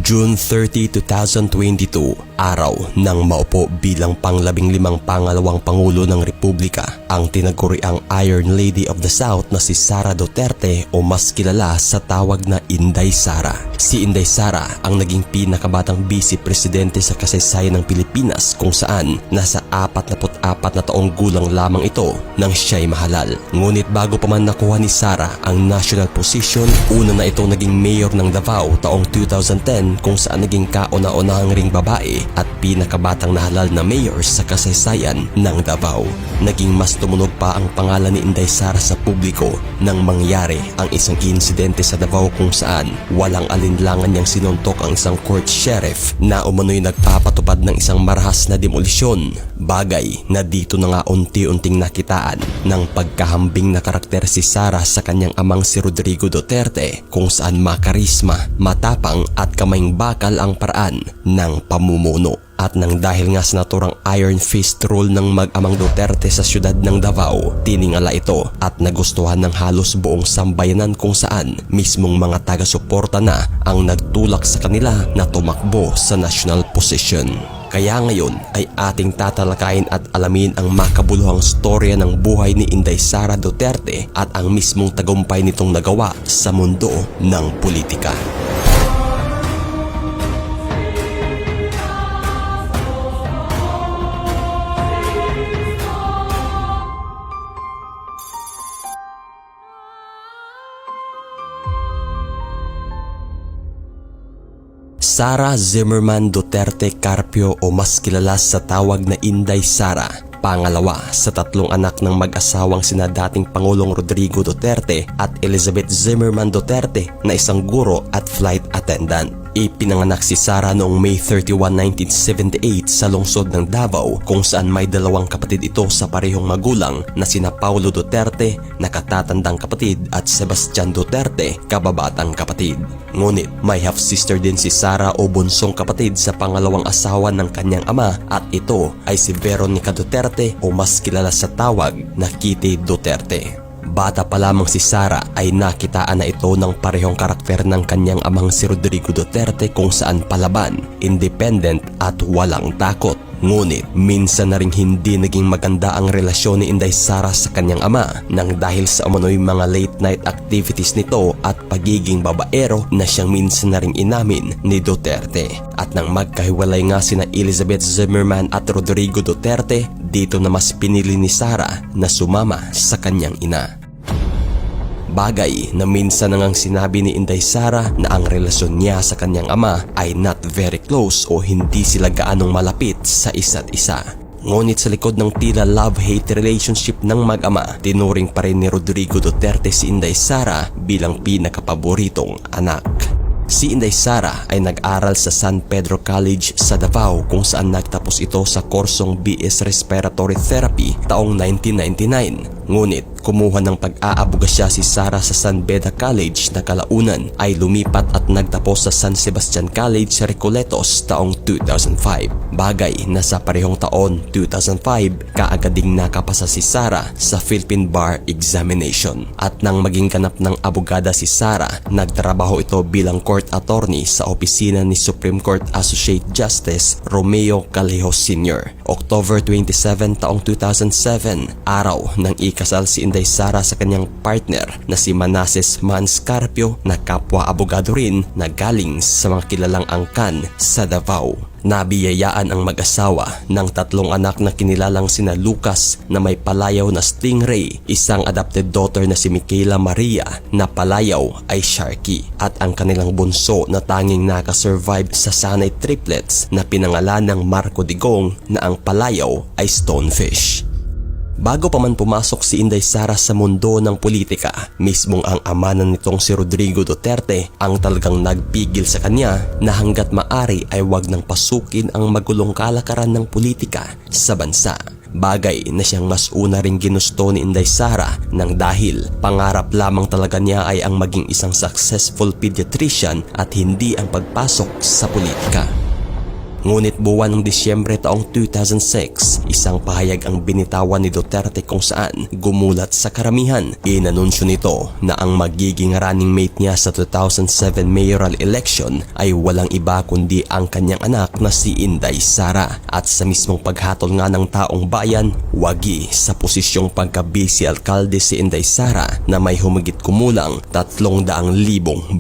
June 30, 2022, araw ng maupo bilang pang-15 pangalawang Pangulo ng Republika ang tinaguriang Iron Lady of the South na si Sara Duterte o mas kilala sa tawag na Inday Sara. Si Inday Sara ang naging pinakabatang Vice Presidente sa kasaysayan ng Pilipinas kung saan nasa 44 na taong gulang lamang ito nang siya'y mahalal. Ngunit bago pa man nakuha ni Sara ang national position, una na itong naging mayor ng Davao taong 2010 kung saan naging kauna-unahang ring babae at pinakabatang nahalal na mayor sa kasaysayan ng Davao. Naging mas tumunog pa ang pangalan ni Inday Sara sa publiko nang mangyari ang isang insidente sa Davao kung saan walang alinlangan niyang sinuntok ang isang court sheriff na umano'y nagpapatupad ng isang marahas na demolisyon. Bagay na dito na nga unti-unting nakitaan ng pagkahambing na karakter si Sara sa kanyang amang si Rodrigo Duterte kung saan makarisma, matapang at kamayng bakal ang paraan ng pamumuno. At nang dahil nga sa naturang iron fist rule ng mag-amang Duterte sa siyudad ng Davao, tiningala ito at nagustuhan ng halos buong sambayanan kung saan mismong mga taga-suporta na ang nagtulak sa kanila na tumakbo sa national position. Kaya ngayon ay ating tatalakayin at alamin ang makabuluhang storya ng buhay ni Inday Sara Duterte at ang mismong tagumpay nitong nagawa sa mundo ng politika. Sara Zimmerman Duterte Carpio o mas kilala sa tawag na Inday Sara, pangalawa sa tatlong anak ng mag-asawang sina dating Pangulong Rodrigo Duterte at Elizabeth Zimmerman Duterte na isang guro at flight attendant. Ipinanganak si Sara noong May 31, 1978 sa lungsod ng Davao kung saan may dalawang kapatid ito sa parehong magulang na sina Paulo Duterte, nakatatandang kapatid, at Sebastian Duterte, kababatang kapatid. Ngunit may half-sister din si Sara o bunsong kapatid sa pangalawang asawa ng kanyang ama at ito ay si Veronica Duterte o mas kilala sa tawag na Kitty Duterte. Bata pa lamang si Sara ay nakitaan na ito ng parehong karakter ng kanyang amang si Rodrigo Duterte kung saan palaban, independent at walang takot. Ngunit minsan na ring hindi naging maganda ang relasyon ni Inday Sara sa kanyang ama nang dahil sa umano'y mga late night activities nito at pagiging babaero na siyang minsan na ring inamin ni Duterte. At nang magkahiwalay nga sina Elizabeth Zimmerman at Rodrigo Duterte, dito na mas pinili ni Sara na sumama sa kanyang ina. Bagay na minsan nang sinabi ni Inday Sara na ang relasyon niya sa kanyang ama ay not very close o hindi sila gaanong malapit sa isa't isa. Ngunit sa likod ng tila love-hate relationship ng mag-ama, tinuring pa rin ni Rodrigo Duterte si Inday Sara bilang pinakapaboritong anak. Si Inday Sara ay nag-aral sa San Pedro College sa Davao kung saan nagtapos ito sa kursong BS Respiratory Therapy taong 1999. Ngunit kumuha ng pag-aabogasya si Sara sa San Beda College na kalaunan ay lumipat at nagtapos sa San Sebastian College sa Recoletos taong 2005. Bagay na sa parehong taon 2005 kaagad ding nakapasa si Sara sa Philippine Bar Examination. At nang maging ganap ng abogada si Sara, nagtrabaho ito bilang court attorney sa opisina ni Supreme Court Associate Justice Romeo Callejo Sr. October 27 taong 2007, araw ng ikasal si Inday Sara sa kanyang partner na si Manasseh Mans Carpio na kapwa abogado rin na galing sa mga kilalang angkan sa Davao. Nabiyayaan ang mag-asawa ng tatlong anak na kinilalang sina Lucas na may palayaw na Stingray, isang adopted daughter na si Michaela Maria na palayaw ay Sharky, at ang kanilang bunso na tanging nakasurvive sa sanay triplets na pinangalan ng Marco Digong na ang palayaw ay Stonefish. Bago pa man pumasok si Inday Sara sa mundo ng politika, mismong ang ama na nitong si Rodrigo Duterte ang talagang nagpigil sa kanya na hanggat maari ay wag nang pasukin ang magulong kalakaran ng politika sa bansa. Bagay na siyang mas una ring ginusto ni Inday Sara nang dahil pangarap lamang talaga niya ay ang maging isang successful pediatrician at hindi ang pagpasok sa politika. Ngunit buwan ng Disyembre taong 2006, isang pahayag ang binitawan ni Duterte kung saan gumulat sa karamihan. Inanunsyo nito na ang magiging running mate niya sa 2007 mayoral election ay walang iba kundi ang kanyang anak na si Inday Sara. At sa mismong paghatol nga ng taong bayan, wagi sa posisyong pagka-vice alkalde si Inday Sara na may humigit kumulang 300,000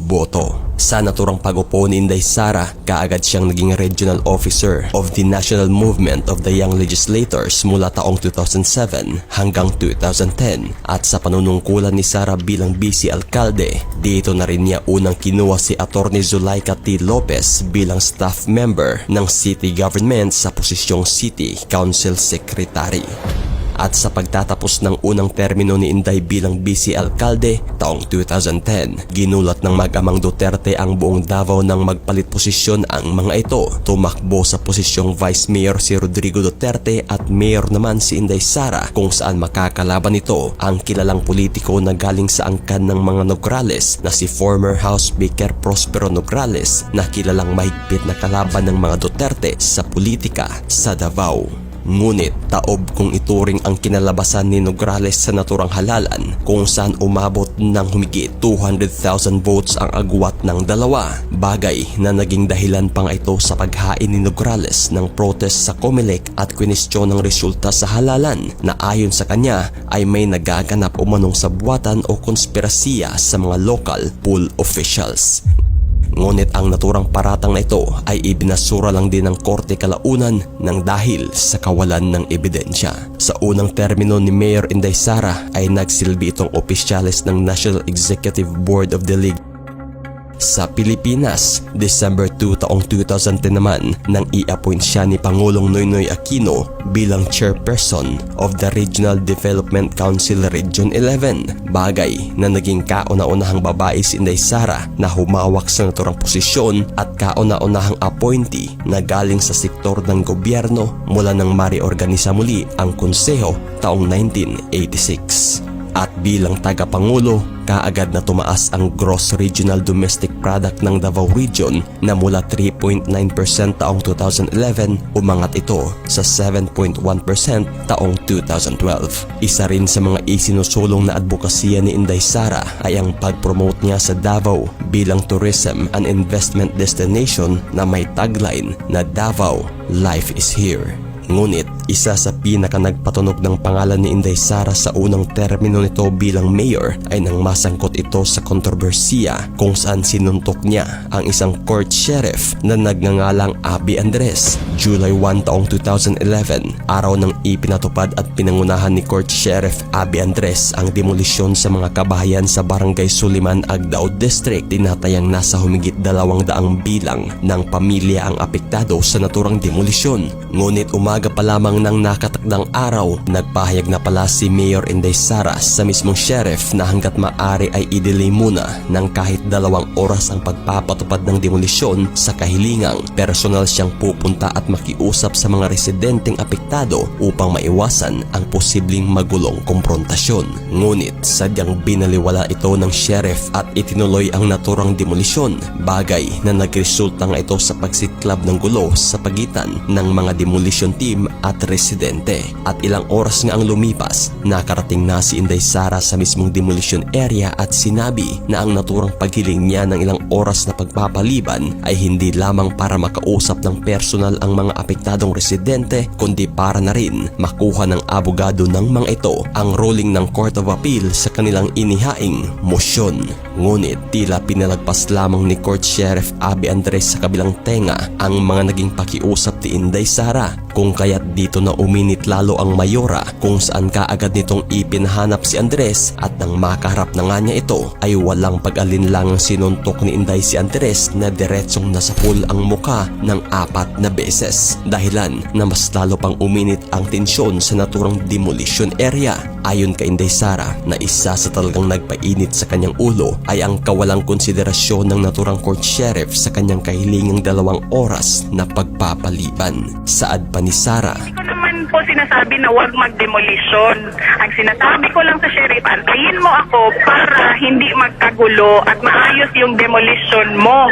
boto. Sa naturang pag-upo ni Inday Sara, kaagad siyang naging regional officer of the National Movement of the Young Legislators mula taong 2007 hanggang 2010. At sa panunungkulan ni Sara bilang vice alkalde, dito na rin niya unang kinuha si Atty. Zulaika T. Lopez bilang staff member ng city government sa posisyong City Council Secretary. At sa pagtatapos ng unang termino ni Inday bilang vice alkalde taong 2010, ginulat ng mag-amang Duterte ang buong Davao nang magpalit posisyon ang mga ito. Tumakbo sa posisyong vice mayor si Rodrigo Duterte at mayor naman si Inday Sara, kung saan makakalaban nito ang kilalang politiko na galing sa angkan ng mga Nograles na si former House Speaker Prospero Nograles, na kilalang mahigpit na kalaban ng mga Duterte sa politika sa Davao. Ngunit taob kung ituring ang kinalabasan ni Nograles sa naturang halalan, kung saan umabot ng humigit 200,000 votes ang agwat ng dalawa, bagay na naging dahilan pang ito sa paghain ni Nograles ng protest sa COMELEC at kwinestyon ng resulta sa halalan na ayon sa kanya ay may nagaganap umanong sabwatan o konspirasiya sa mga local poll officials. Ngunit ang naturang paratang na ito ay ibinasura lang din ng Korte kalaunan nang dahil sa kawalan ng ebidensya. Sa unang termino ni Mayor Inday Sara ay nagsilbi itong opisyalis ng National Executive Board of the League sa Pilipinas. December 2 taong 2010 naman nang i-appoint siya ni Pangulong Noynoy Aquino bilang chairperson of the Regional Development Council Region 11, bagay na naging kauna-unahang babae si Inday Sara na humawak sa naturang posisyon at kauna-unahang appointee na galing sa sektor ng gobyerno mula nang mariorganisa muli ang konseho taong 1986. At bilang tagapangulo, kaagad na tumaas ang gross regional domestic product ng Davao Region na mula 3.9% taong 2011, umangat ito sa 7.1% taong 2012. Isa rin sa mga isinusulong na advokasya ni Inday Sara ay ang pag-promote niya sa Davao bilang tourism and investment destination na may tagline na Davao, Life is Here. Ngunit isa sa pinaka nagpatunog ng pangalan ni Inday Sara sa unang termino nito bilang mayor ay nang masangkot ito sa kontrobersiya kung saan sinuntok niya ang isang court sheriff na nagngangalang Abby Andres. July 1 taong 2011, araw nang ipinatupad at pinangunahan ni Court Sheriff Abby Andres ang demolisyon sa mga kabahayan sa Barangay Suliman, Agdao District. Tinatayang nasa humigit 200 bilang ng pamilya ang apektado sa naturang demolisyon. Ngunit umaga pa lamang ng nakatakdang araw, nagpahayag na pala si Mayor Inday Sara sa mismong sheriff na hanggat maaari ay i-delay muna ng kahit 2 oras ang pagpapatupad ng demolisyon sa kahilingang personal siyang pupunta at makiusap sa mga residenteng apektado upang maiwasan ang posibleng magulong komprontasyon. Ngunit sadyang binaliwala ito ng sheriff at itinuloy ang naturang demolisyon, bagay na nagresulta nga ito sa pagsiklab ng gulo sa pagitan ng mga demolition team at residente. At ilang oras nga ang lumipas, nakarating na si Inday Sara sa mismong demolition area at sinabi na ang naturang paghiling niya ng ilang oras na pagpapaliban ay hindi lamang para makausap ng personal ang mga apektadong residente, kundi para na rin makuha ng abogado ng mga ito ang ruling ng Court of Appeal sa kanilang inihaing mosyon. Ngunit tila pinalagpas lamang ni Court Sheriff Abby Andres sa kabilang tenga ang mga naging pakiusap ni Inday Sara, kung kaya't dito na uminit lalo ang mayora, kung saan kaagad nitong ipinahanap si Andres at nang makaharap na nga niya ito ay walang pag-alinlangang sinuntok ni Inday si Andres na diretsong nasapul ang muka ng 4 na beses, dahilan na mas lalo pang uminit ang tensyon sa naturang demolition area. Ayon kay Inday Sara, na isa sa talagang nagpainit sa kanyang ulo ay ang kawalang konsiderasyon ng naturang court sheriff sa kanyang kahilingang 2 oras na pagpapaliban. Saad pa ni Sara, Hindi ko naman po sinasabi na huwag mag-demolition. Ang sinasabi ko lang sa sheriff, antayin mo ako para hindi magkagulo at maayos yung demolition mo.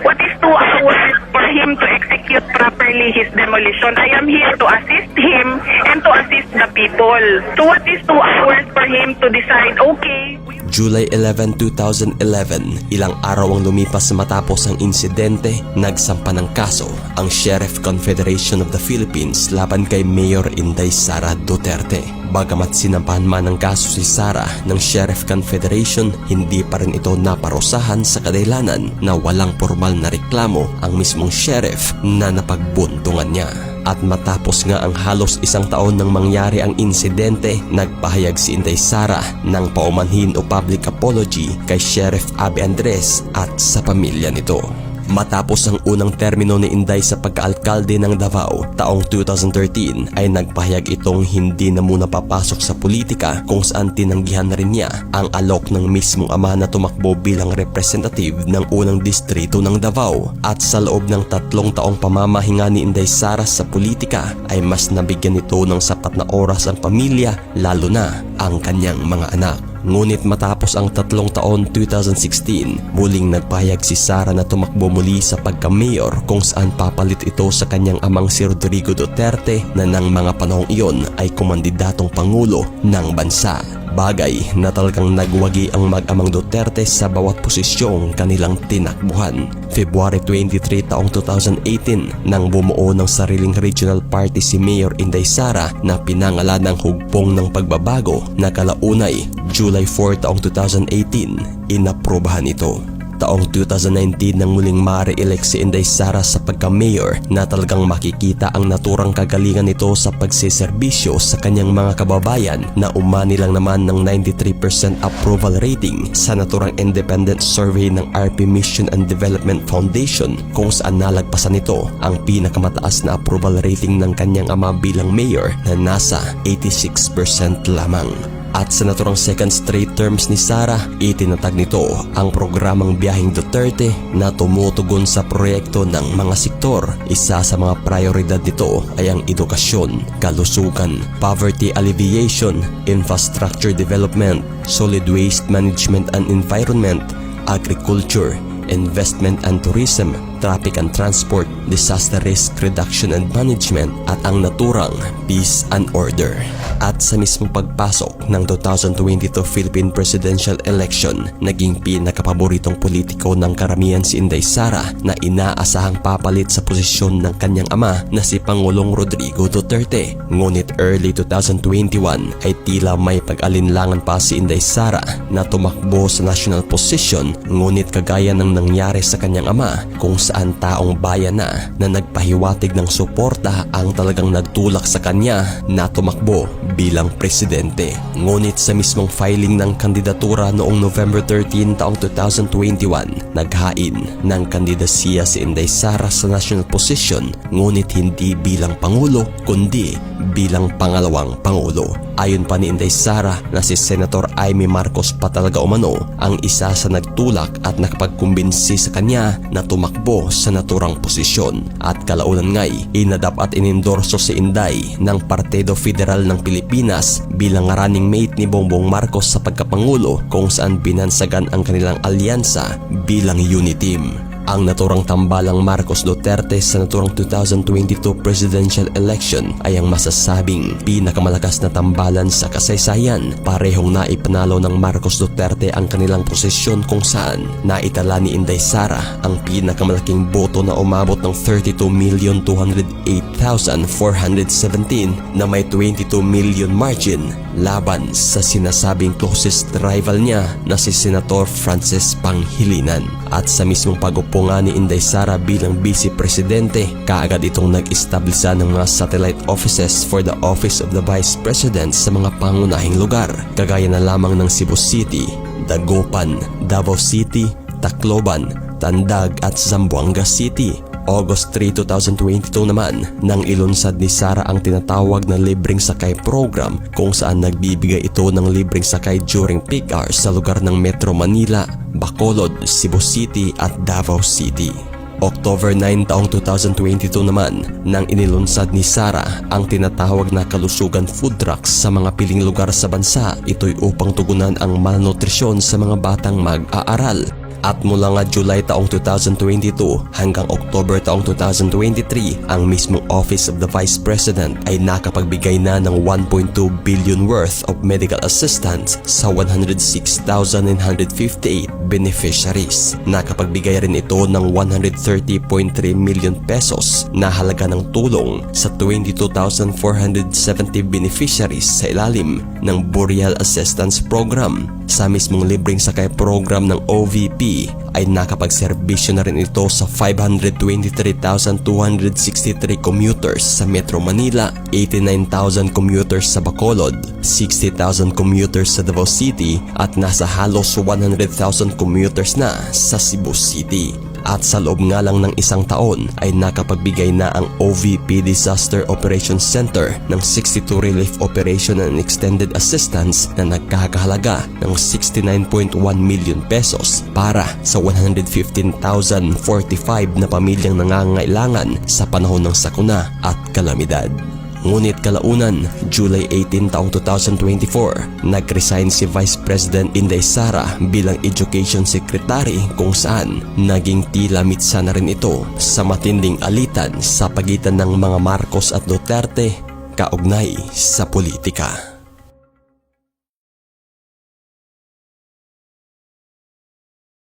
What is 2 hours for him to execute execute properly his demolition. I am here to assist him and to assist the people. So what is 2 hours for him to decide, okay, July 11, 2011, ilang araw ang lumipas matapos ang insidente, nagsampa ng kaso ang Sheriff Confederation of the Philippines laban kay Mayor Inday Sara Duterte. Bagamat sinampahan man ng kaso si Sara ng Sheriff Confederation, hindi pa rin ito naparusahan sa kadahilanan na walang formal na reklamo ang mismong sheriff na napagbuntungan niya. At matapos nga ang halos 1 taon nang mangyari ang insidente, nagpahayag si Inday Sara ng paumanhin o public apology kay Sheriff Abby Andres at sa pamilya nito. Matapos ang unang termino ni Inday sa pagkaalkalde ng Davao taong 2013 ay nagpahayag itong hindi na muna papasok sa politika, kung saan tinanggihan na rin niya ang alok ng mismong ama na tumakbo bilang representative ng unang distrito ng Davao. At sa loob ng 3 taong pamamahinga ni Inday Sara sa politika ay mas nabigyan nito ng sapat na oras ang pamilya, lalo na ang kanyang mga anak. Ngunit matapos ang 3 taon 2016, muling nagpahayag si Sara na tumakbo muli sa pagka-mayor, kung saan papalit ito sa kanyang amang si Rodrigo Duterte na ng mga panahong iyon ay kumandidatong pangulo ng bansa. Bagay na talagang nagwagi ang mag-amang Duterte sa bawat posisyong kanilang tinakbuhan. February 23 taong 2018 nang bumuo ng sariling regional party si Mayor Inday Sara na pinangalan ng Hugpong ng Pagbabago na kalaunay July 4 taong 2018 inaprobahan ito. Taong 2019 nang muling ma-re-elect si Inday Sara sa pagka-mayor na talagang makikita ang naturang kagalingan nito sa pagseserbisyo sa kanyang mga kababayan na umani lang naman ng 93% approval rating sa naturang independent survey ng RP Mission and Development Foundation, kung saan nalagpasan nito ang pinakamataas na approval rating ng kanyang ama bilang mayor na nasa 86% lamang. At sa naturang second straight terms ni Sara, itinatag nito ang programang Biyaheng Duterte na tumutugon sa proyekto ng mga sektor. Isa sa mga prioridad nito ay ang edukasyon, kalusugan, poverty alleviation, infrastructure development, solid waste management and environment, agriculture, investment and tourism, traffic and transport, disaster risk reduction and management, at ang naturang peace and order. At sa mismong pagpasok ng 2022 Philippine Presidential Election, naging pinakapaboritong politiko ng karamihan si Inday Sara na inaasahang papalit sa posisyon ng kanyang ama na si Pangulong Rodrigo Duterte. Ngunit early 2021 ay tila may pag-alinlangan pa si Inday Sara na tumakbo sa national position, ngunit kagaya ng nangyari sa kanyang ama, kung saan taong bayan na nagpahiwatig ng suporta ang talagang nagtulak sa kanya na tumakbo bilang presidente. Ngunit sa mismong filing ng kandidatura noong November 13 taong 2021, naghain ng kandidasiya si Inday Sara sa national position, ngunit hindi bilang pangulo kundi bilang pangalawang pangulo. Ayon pa ni Inday Sara na si Senator Amy Marcos pa talaga umano ang isa sa nagtulak at nakapagkumbinsi sa kanya na tumakbo sa naturang posisyon. At kalaunan nga'y inadap at inendorso si Inday ng Partido Federal ng Pilipinas bilang running mate ni Bongbong Marcos sa pagkapangulo, kung saan binansagan ang kanilang alyansa bilang uniteam. Ang naturang tambalang Marcos Duterte sa naturang 2022 presidential election ay ang masasabing pinakamalakas na tambalan sa kasaysayan. Parehong naipanalo ng Marcos Duterte ang kanilang posisyon, kung saan naitala ni Inday Sara ang pinakamalaking boto na umabot ng 32,208,417 na may 22 million margin laban sa sinasabing closest rival niya na si Senator Francis Pangilinan. At sa mismong pag-upo nga ni Inday Sara bilang Vice Presidente, kaagad itong nag-establisa ng mga satellite offices for the Office of the Vice President sa mga pangunahing lugar, kagaya na lamang ng Cebu City, Dagupan, Davao City, Tacloban, Tandag at Zamboanga City. August 3, 2022 naman nang ilunsad ni Sara ang tinatawag na libreng sakay program, kung saan nagbibigay ito ng libreng sakay during peak hours sa lugar ng Metro Manila, Bacolod, Cebu City at Davao City. October 9 taong 2022 naman nang inilunsad ni Sara ang tinatawag na kalusugan food trucks sa mga piling lugar sa bansa. Ito'y upang tugunan ang malnutrisyon sa mga batang mag-aaral. At mula nga July taong 2022 hanggang October taong 2023, ang mismong Office of the Vice President ay nakapagbigay na ng 1.2 billion worth of medical assistance sa 106,958 beneficiaries. Nakapagbigay rin ito ng 130.3 million pesos na halaga ng tulong sa 22,470 beneficiaries sa ilalim ng Burial Assistance Program. Sa mismong libreng sakay program ng OVP ay nakapagserbisyo na rin ito sa 523,263 commuters sa Metro Manila, 89,000 commuters sa Bacolod, 60,000 commuters sa Davao City at nasa halos 100,000 commuters na sa Cebu City. At sa loob nga lang ng isang taon ay nakapagbigay na ang OVP Disaster Operations Center ng 62 relief operation and extended assistance na nagkakahalaga ng 69.1 million pesos para sa 115,045 na pamilyang nangangailangan sa panahon ng sakuna at kalamidad. Ngunit kalaunan, July 18 taong 2024, nag-resign si Vice President Inday Sara bilang Education Secretary kung saan naging tila mitsa na rin ito sa matinding alitan sa pagitan ng mga Marcos at Duterte kaugnay sa politika.